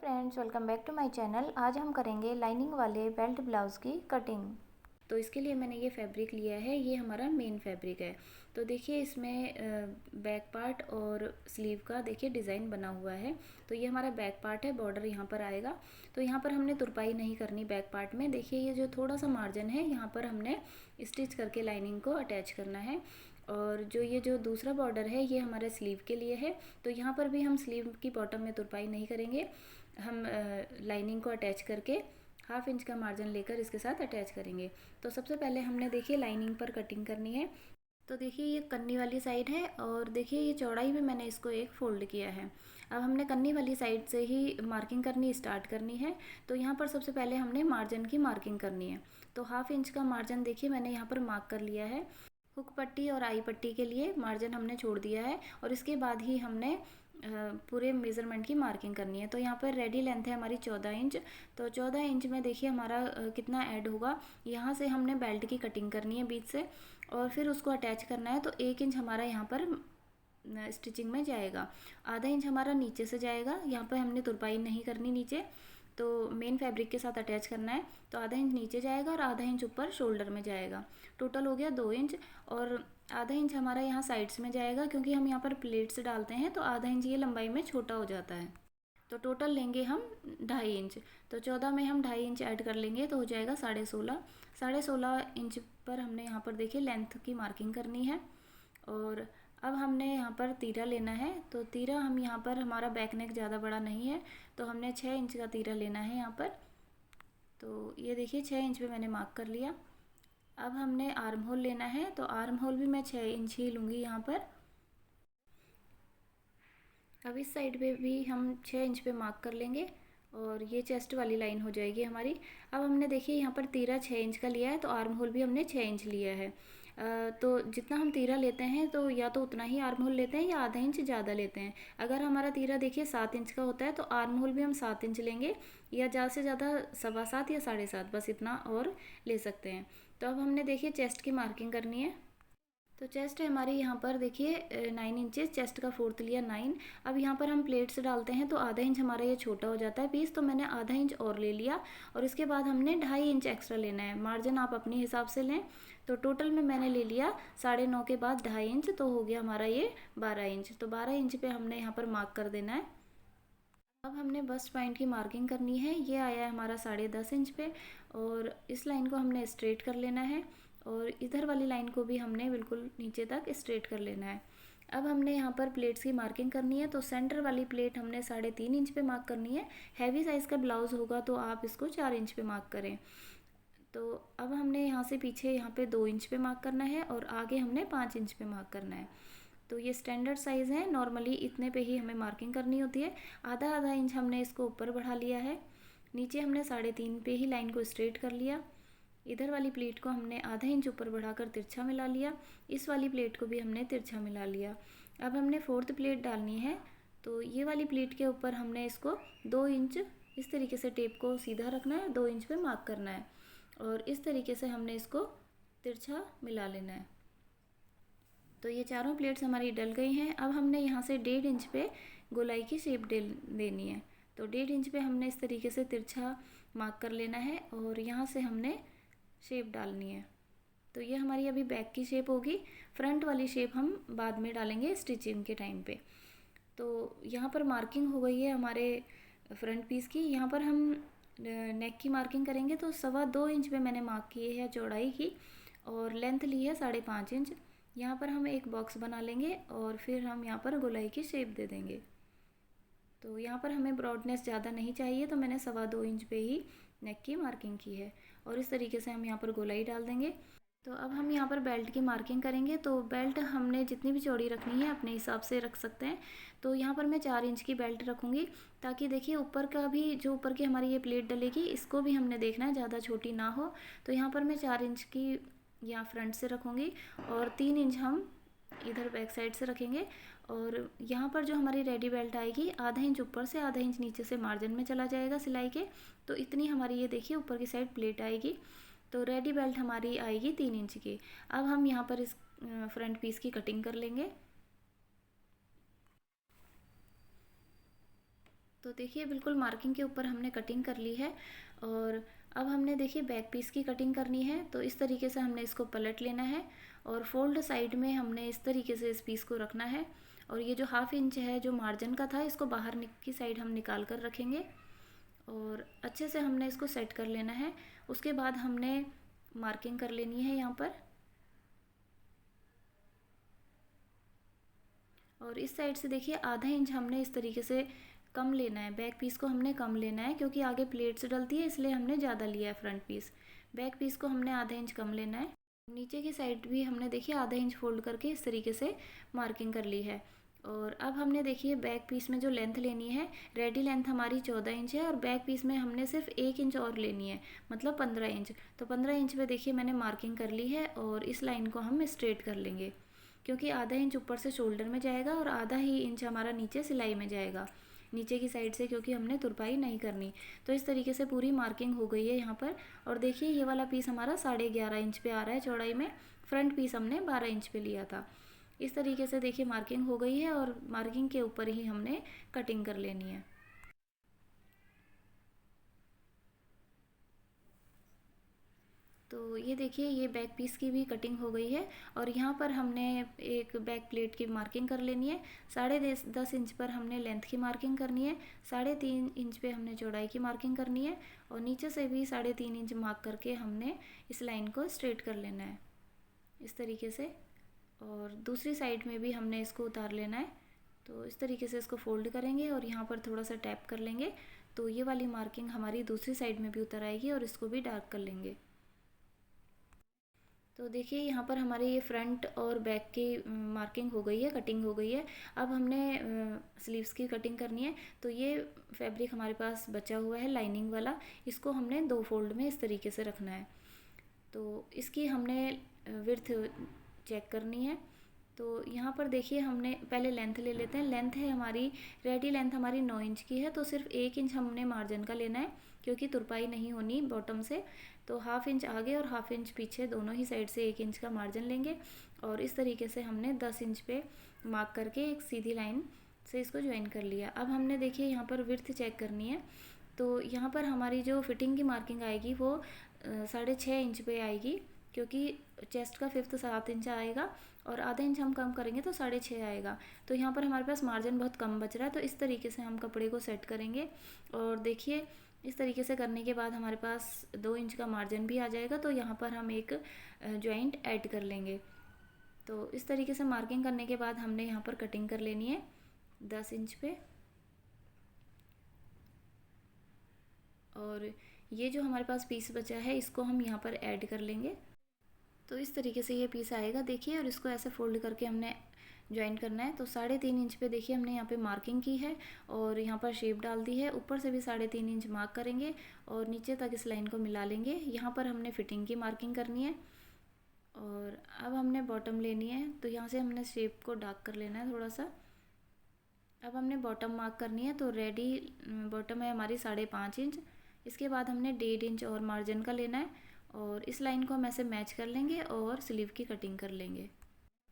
Friends, welcome back to my channel. आज हम करेंगे लाइनिंग वाले बेल्ट ब्लाउज़ की कटिंग। तो इसके लिए मैंने ये फैब्रिक लिया है, ये हमारा मेन फैब्रिक है। तो देखिए इसमें बैक पार्ट और स्लीव का देखिए डिज़ाइन बना हुआ है। तो ये हमारा बैक पार्ट है, बॉर्डर यहाँ पर आएगा। तो यहाँ पर हमने तुरपाई नहीं करनी बैक पार्ट में। देखिए ये जो थोड़ा सा मार्जिन है यहाँ पर हमने स्टिच करके लाइनिंग को अटैच करना है। और ये जो दूसरा बॉर्डर है ये हमारे स्लीव के लिए है। तो यहाँ पर भी हम स्लीव की बॉटम में तुरपाई नहीं करेंगे, हम लाइनिंग को अटैच करके हाफ इंच का मार्जिन लेकर इसके साथ अटैच करेंगे। तो सबसे पहले हमने देखिए लाइनिंग पर कटिंग करनी है। तो देखिए ये कन्नी वाली साइड है और देखिए ये चौड़ाई में मैंने इसको एक फोल्ड किया है। अब हमने कन्नी वाली साइड से ही मार्किंग करनी स्टार्ट करनी है। तो यहाँ पर सबसे पहले हमने मार्जिन की मार्किंग करनी है। तो हाफ इंच का मार्जिन देखिए मैंने यहाँ पर मार्क कर लिया है। हुक पट्टी और आई पट्टी के लिए मार्जिन हमने छोड़ दिया है और इसके बाद ही हमने पूरे मेज़रमेंट की मार्किंग करनी है। तो यहाँ पर रेडी लेंथ है हमारी 14 इंच। तो 14 इंच में देखिए हमारा कितना ऐड होगा। यहाँ से हमने बेल्ट की कटिंग करनी है बीच से और फिर उसको अटैच करना है। तो 1 इंच हमारा यहाँ पर स्टिचिंग में जाएगा, आधा इंच हमारा नीचे से जाएगा। यहाँ पर हमने तुरपाई नहीं करनी नीचे, तो मेन फैब्रिक के साथ अटैच करना है। तो आधा इंच नीचे जाएगा और आधा इंच ऊपर शोल्डर में जाएगा। टोटल हो गया 2 इंच और आधा इंच हमारा यहाँ साइड्स में जाएगा, क्योंकि हम यहाँ पर प्लेट्स डालते हैं तो आधा इंच ये लंबाई में छोटा हो जाता है। तो टोटल लेंगे हम 2.5 इंच। तो 14 में हम 2.5 इंच ऐड कर लेंगे तो हो जाएगा 16.5। 16.5 इंच पर हमने यहाँ पर देखिए लेंथ की मार्किंग करनी है। और अब हमने यहाँ पर तीरा लेना है। तो तीरा हम यहाँ पर, हमारा बैक नेक ज़्यादा बड़ा नहीं है तो हमने 6 इंच का तीरा लेना है यहाँ पर। तो ये देखिए 6 इंच पे मैंने मार्क कर लिया। अब हमने आर्म होल लेना है। तो आर्म होल भी मैं 6 इंच ही लूँगी यहाँ पर। अब इस साइड पे भी हम 6 इंच पे मार्क कर लेंगे और ये चेस्ट वाली लाइन हो जाएगी हमारी। अब हमने देखिए यहाँ पर तीरा 6 इंच का लिया है तो आर्म होल भी हमने 6 इंच लिया है। तो जितना हम तीरा लेते हैं तो या तो उतना ही आर्म होल लेते हैं या आधा इंच ज़्यादा लेते हैं। अगर हमारा तीरा देखिए 7 इंच का होता है तो आर्म होल भी हम 7 इंच लेंगे, या ज़्यादा से ज़्यादा 7.25 या 7.5, बस इतना और ले सकते हैं। तो अब हमने देखिए चेस्ट की मार्किंग करनी है। तो चेस्ट है हमारी यहाँ पर देखिए 9 इंचेस, चेस्ट का फोर्थ लिया 9। अब यहाँ पर हम प्लेट्स डालते हैं तो आधा इंच हमारा ये छोटा हो जाता है पीस, तो मैंने आधा इंच और ले लिया और इसके बाद हमने 2.5 इंच एक्स्ट्रा लेना है। मार्जिन आप अपने हिसाब से लें। तो टोटल में मैंने ले लिया 9.5 के बाद 2.5 इंच, तो हो गया हमारा ये 12 इंच। तो 12 इंच पे हमने यहाँ पर मार्क कर देना है। अब हमने बस्ट पॉइंट की मार्किंग करनी है। ये आया है हमारा 10.5 इंच पे और इस लाइन को हमने स्ट्रेट कर लेना है और इधर वाली लाइन को भी हमने बिल्कुल नीचे तक स्ट्रेट कर लेना है। अब हमने यहाँ पर प्लेट्स की मार्किंग करनी है। तो सेंटर वाली प्लेट हमने 3.5 इंच पे मार्क करनी है। हैवी साइज़ का ब्लाउज़ होगा तो आप इसको 4 इंच पे मार्क करें। तो अब हमने यहाँ से पीछे यहाँ पे 2 इंच पे मार्क करना है और आगे हमने 5 इंच पे मार्क करना है। तो ये स्टैंडर्ड साइज़ है, नॉर्मली इतने पे ही हमें मार्किंग करनी होती है। आधा आधा इंच हमने इसको ऊपर बढ़ा लिया है। नीचे हमने 3.5 पे ही लाइन को स्ट्रेट कर लिया। इधर वाली प्लेट को हमने आधा इंच ऊपर बढ़ाकर तिरछा मिला लिया। इस वाली प्लेट को भी हमने तिरछा मिला लिया। अब हमने फोर्थ प्लेट डालनी है। तो ये वाली प्लेट के ऊपर हमने इसको 2 इंच इस तरीके से टेप को सीधा रखना है, 2 इंच पे मार्क करना है और इस तरीके से हमने इसको तिरछा मिला लेना है। तो ये चारों प्लेट्स हमारी डल गई हैं। अब हमने यहाँ से 1.5 इंच पे गोलाई की शेप देनी है। तो 1.5 इंच पे हमने इस तरीके से तिरछा मार्क कर लेना है और यहाँ से हमने शेप डालनी है। तो ये हमारी अभी बैक की शेप होगी। फ्रंट वाली शेप हम बाद में डालेंगे स्टिचिंग के टाइम पे। तो यहाँ पर मार्किंग हो गई है हमारे फ्रंट पीस की। यहाँ पर हम नेक की मार्किंग करेंगे। तो 2.25 इंच पे मैंने मार्क किए है चौड़ाई की और लेंथ ली है 5.5 इंच। यहाँ पर हम एक बॉक्स बना लेंगे और फिर हम यहाँ पर गोलाई की शेप दे देंगे। तो यहाँ पर हमें ब्रॉडनेस ज़्यादा नहीं चाहिए, तो मैंने 2.25 इंच पे ही नेक की मार्किंग की है और इस तरीके से हम यहाँ पर गोलाई डाल देंगे। तो अब हम यहाँ पर बेल्ट की मार्किंग करेंगे। तो बेल्ट हमने जितनी भी चौड़ी रखनी है अपने हिसाब से रख सकते हैं। तो यहाँ पर मैं 4 इंच की बेल्ट रखूँगी, ताकि देखिए ऊपर का भी, जो ऊपर की हमारी ये प्लेट डलेगी, इसको भी हमने देखना है ज़्यादा छोटी ना हो। तो यहाँ पर मैं 4 इंच की यहाँ फ्रंट से रखूँगी और 3 इंच हम इधर बैक साइड से रखेंगे। और यहाँ पर जो हमारी रेडी बेल्ट आएगी, आधा इंच ऊपर से आधा इंच नीचे से मार्जिन में चला जाएगा सिलाई के। तो इतनी हमारी ये देखिए ऊपर की साइड प्लेट आएगी। तो रेडी बेल्ट हमारी आएगी 3 इंच की। अब हम यहाँ पर इस फ्रंट पीस की कटिंग कर लेंगे। तो देखिए बिल्कुल मार्किंग के ऊपर हमने कटिंग कर ली है। और अब हमने देखिए बैक पीस की कटिंग करनी है, तो इस तरीके से हमने इसको पलट लेना है और फोल्ड साइड में हमने इस तरीके से इस पीस को रखना है। और ये जो 1/2 इंच है जो मार्जिन का था, इसको बाहर की साइड हम निकाल कर रखेंगे और अच्छे से हमने इसको सेट कर लेना है। उसके बाद हमने मार्किंग कर लेनी है यहाँ पर। और इस साइड से देखिए 1/2 इंच हमने इस तरीके से कम लेना है, बैक पीस को हमने कम लेना है क्योंकि आगे प्लेट्स डलती है, इसलिए हमने ज़्यादा लिया है फ्रंट पीस। बैक पीस को हमने 1/2 इंच कम लेना है। नीचे की साइड भी हमने देखिए 1/2 इंच फोल्ड करके इस तरीके से मार्किंग कर ली है। और अब हमने देखिए बैक पीस में जो लेंथ लेनी है, रेडी लेंथ हमारी 14 इंच है और बैक पीस में हमने सिर्फ 1 इंच और लेनी है, मतलब 15 इंच। तो 15 इंच पे देखिए मैंने मार्किंग कर ली है और इस लाइन को हम स्ट्रेट कर लेंगे, क्योंकि 1/2 इंच ऊपर से शोल्डर में जाएगा और 1/2 ही इंच हमारा नीचे सिलाई में जाएगा, नीचे की साइड से, क्योंकि हमने तुरपाई नहीं करनी। तो इस तरीके से पूरी मार्किंग हो गई है यहाँ पर। और देखिए ये वाला पीस हमारा 11.5 इंच पे आ रहा है चौड़ाई में, फ्रंट पीस हमने 12 इंच पे लिया था। इस तरीके से देखिए मार्किंग हो गई है और मार्किंग के ऊपर ही हमने कटिंग कर लेनी है। तो ये देखिए ये बैक पीस की भी कटिंग हो गई है और यहाँ पर हमने एक बैक प्लेट की मार्किंग कर लेनी है। 10.5 इंच पर हमने लेंथ की मार्किंग करनी है, 3.5 इंच पे हमने चौड़ाई की मार्किंग करनी है और नीचे से भी 3.5 इंच मार्क करके हमने इस लाइन को स्ट्रेट कर लेना है इस तरीके से। और दूसरी साइड में भी हमने इसको उतार लेना है। तो इस तरीके से इसको फोल्ड करेंगे और यहाँ पर थोड़ा सा टैप कर लेंगे, तो ये वाली मार्किंग हमारी दूसरी साइड में भी उतर आएगी और इसको भी डार्क कर लेंगे। तो देखिए यहाँ पर हमारे ये फ्रंट और बैक की मार्किंग हो गई है, कटिंग हो गई है। अब हमने स्लीव्स की कटिंग करनी है। तो ये फैब्रिक हमारे पास बचा हुआ है लाइनिंग वाला, इसको हमने 2 फोल्ड में इस तरीके से रखना है। तो इसकी हमने विड्थ चेक करनी है। तो यहाँ पर देखिए हमने पहले लेंथ ले लेते हैं। लेंथ है हमारी, रेडी लेंथ हमारी 9 इंच की है, तो सिर्फ 1 इंच हमने मार्जिन का लेना है क्योंकि तुरपाई नहीं होनी बॉटम से। तो 1/2 इंच आगे और 1/2 इंच पीछे दोनों ही साइड से 1 इंच का मार्जिन लेंगे और इस तरीके से हमने 10 इंच पे मार्क करके एक सीधी लाइन से इसको ज्वाइन कर लिया। अब हमने देखिए यहाँ पर विड्थ चेक करनी है। तो यहाँ पर हमारी जो फिटिंग की मार्किंग आएगी वो 6.5 इंच पे आएगी, क्योंकि चेस्ट का 5th 7 इंच आएगा और आधा इंच हम कम करेंगे तो 6.5 आएगा। तो यहाँ पर हमारे पास मार्जिन बहुत कम बच रहा है, तो इस तरीके से हम कपड़े को सेट करेंगे। और देखिए इस तरीके से करने के बाद हमारे पास 2 इंच का मार्जिन भी आ जाएगा, तो यहाँ पर हम एक जॉइंट ऐड कर लेंगे। तो इस तरीके से मार्किंग करने के बाद हमने यहाँ पर कटिंग कर लेनी है 10 इंच पे। और ये जो हमारे पास पीस बचा है इसको हम यहाँ पर ऐड कर लेंगे। तो इस तरीके से ये पीस आएगा देखिए, और इसको ऐसे फोल्ड करके हमने ज्वाइन करना है। तो 3.5 इंच पे देखिए हमने यहाँ पे मार्किंग की है और यहाँ पर शेप डाल दी है। ऊपर से भी 3.5 इंच मार्क करेंगे और नीचे तक इस लाइन को मिला लेंगे। यहाँ पर हमने फिटिंग की मार्किंग करनी है और अब हमने बॉटम लेनी है। तो यहाँ से हमने शेप को डार्क कर लेना है थोड़ा सा। अब हमने बॉटम मार्क करनी है। तो रेडी बॉटम है हमारी 5.5 इंच। इसके बाद हमने 1.5 इंच और मार्जिन का लेना है और इस लाइन को हम ऐसे मैच कर लेंगे और स्लीव की कटिंग कर लेंगे।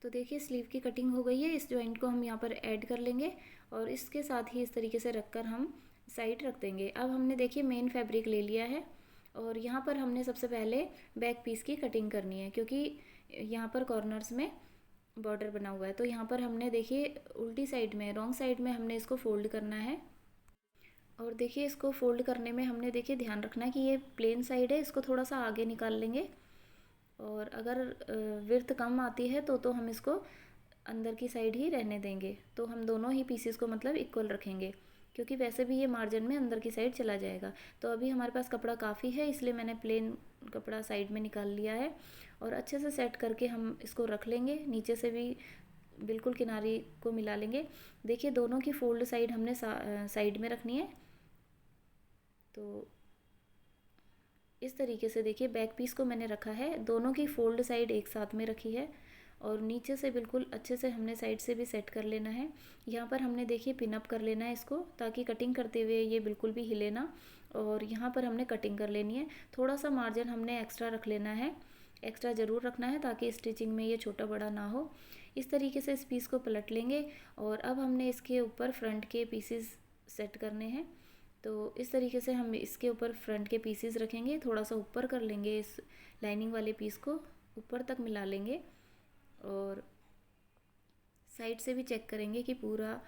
तो देखिए स्लीव की कटिंग हो गई है। इस जॉइंट को हम यहाँ पर ऐड कर लेंगे और इसके साथ ही इस तरीके से रखकर हम साइड रख देंगे। अब हमने देखिए मेन फैब्रिक ले लिया है और यहाँ पर हमने सबसे पहले बैक पीस की कटिंग करनी है, क्योंकि यहाँ पर कॉर्नर्स में बॉर्डर बना हुआ है। तो यहाँ पर हमने देखिए उल्टी साइड में, रॉन्ग साइड में हमने इसको फोल्ड करना है। और देखिए इसको फोल्ड करने में हमने देखिए ध्यान रखना है कि ये प्लेन साइड है, इसको थोड़ा सा आगे निकाल लेंगे। और अगर विड्थ कम आती है तो हम इसको अंदर की साइड ही रहने देंगे। तो हम दोनों ही पीसेस को मतलब इक्वल रखेंगे, क्योंकि वैसे भी ये मार्जिन में अंदर की साइड चला जाएगा। तो अभी हमारे पास कपड़ा काफ़ी है, इसलिए मैंने प्लेन कपड़ा साइड में निकाल लिया है और अच्छे से सेट करके हम इसको रख लेंगे। नीचे से भी बिल्कुल किनारे को मिला लेंगे। देखिए दोनों की फोल्ड साइड हमने साइड में रखनी है। तो इस तरीके से देखिए बैक पीस को मैंने रखा है, दोनों की फोल्ड साइड एक साथ में रखी है और नीचे से बिल्कुल अच्छे से हमने साइड से भी सेट कर लेना है। यहाँ पर हमने देखिए पिन अप कर लेना है इसको, ताकि कटिंग करते हुए ये बिल्कुल भी हिले ना। और यहाँ पर हमने कटिंग कर लेनी है। थोड़ा सा मार्जिन हमने एक्स्ट्रा रख लेना है, एक्स्ट्रा ज़रूर रखना है ताकि स्टिचिंग में ये छोटा बड़ा ना हो। इस तरीके से इस पीस को पलट लेंगे और अब हमने इसके ऊपर फ्रंट के पीसेस सेट करने हैं। तो इस तरीके से हम इसके ऊपर फ्रंट के पीसेस रखेंगे, थोड़ा सा ऊपर कर लेंगे, इस लाइनिंग वाले पीस को ऊपर तक मिला लेंगे और साइड से भी चेक करेंगे कि पूरा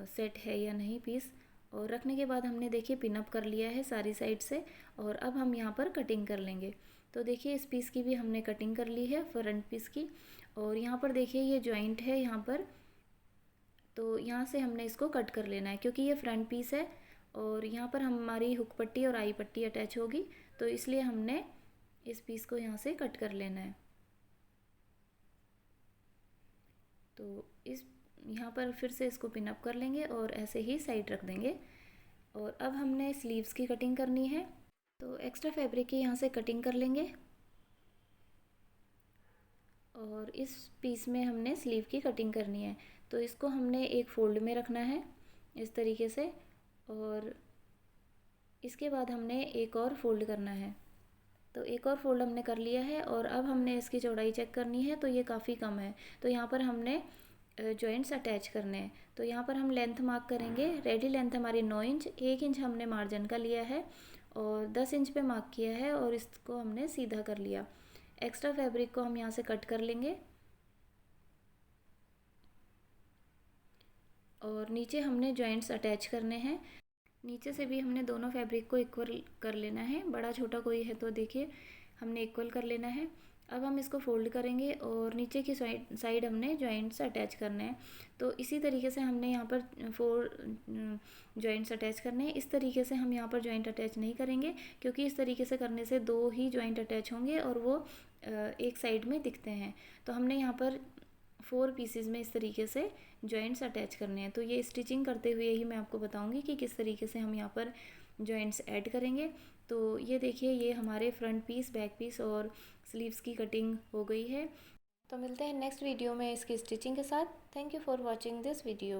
सेट है या नहीं पीस। और रखने के बाद हमने देखिए पिन अप कर लिया है सारी साइड से और अब हम यहाँ पर कटिंग कर लेंगे। तो देखिए इस पीस की भी हमने कटिंग कर ली है फ्रंट पीस की। और यहाँ पर देखिए ये जॉइंट है यहाँ पर, तो यहाँ से हमने इसको कट कर लेना है क्योंकि ये फ्रंट पीस है और यहाँ पर हमारी हुक पट्टी और आई पट्टी अटैच होगी, तो इसलिए हमने इस पीस को यहाँ से कट कर लेना है। तो इस यहाँ पर फिर से इसको पिन अप कर लेंगे और ऐसे ही साइड रख देंगे। और अब हमने स्लीव्स की कटिंग करनी है, तो एक्स्ट्रा फैब्रिक की यहाँ से कटिंग कर लेंगे और इस पीस में हमने स्लीव की कटिंग करनी है। तो इसको हमने एक फोल्ड में रखना है इस तरीके से और इसके बाद हमने एक और फोल्ड करना है। तो एक और फोल्ड हमने कर लिया है और अब हमने इसकी चौड़ाई चेक करनी है, तो ये काफ़ी कम है, तो यहाँ पर हमने जॉइंट्स अटैच करने हैं। तो यहाँ पर हम लेंथ मार्क करेंगे। रेडी लेंथ हमारी 9 इंच, 1 इंच हमने मार्जिन का लिया है और 10 इंच पे मार्क किया है और इसको हमने सीधा कर लिया। एक्स्ट्रा फैब्रिक को हम यहाँ से कट कर लेंगे और नीचे हमने जॉइंट्स अटैच करने हैं। नीचे से भी हमने दोनों फैब्रिक को इक्वल कर लेना है, बड़ा छोटा कोई है तो देखिए हमने इक्वल कर लेना है। अब हम इसको फोल्ड करेंगे और नीचे की साइड हमने जॉइंट्स अटैच करने हैं। तो इसी तरीके से हमने यहाँ पर 4 जॉइंट्स अटैच करने हैं। इस तरीके से हम यहाँ पर जॉइंट अटैच नहीं करेंगे क्योंकि इस तरीके से करने से 2 ही जॉइंट अटैच होंगे और वो एक साइड में दिखते हैं। तो हमने यहाँ पर 4 पीसेज में इस तरीके से जॉइंट्स अटैच करने हैं। तो ये स्टिचिंग करते हुए ही मैं आपको बताऊंगी कि किस तरीके से हम यहाँ पर जॉइंट्स ऐड करेंगे। तो ये देखिए ये हमारे फ्रंट पीस, बैक पीस और स्लीव्स की कटिंग हो गई है। तो मिलते हैं नेक्स्ट वीडियो में इसकी स्टिचिंग के साथ। Thank you for watching this video.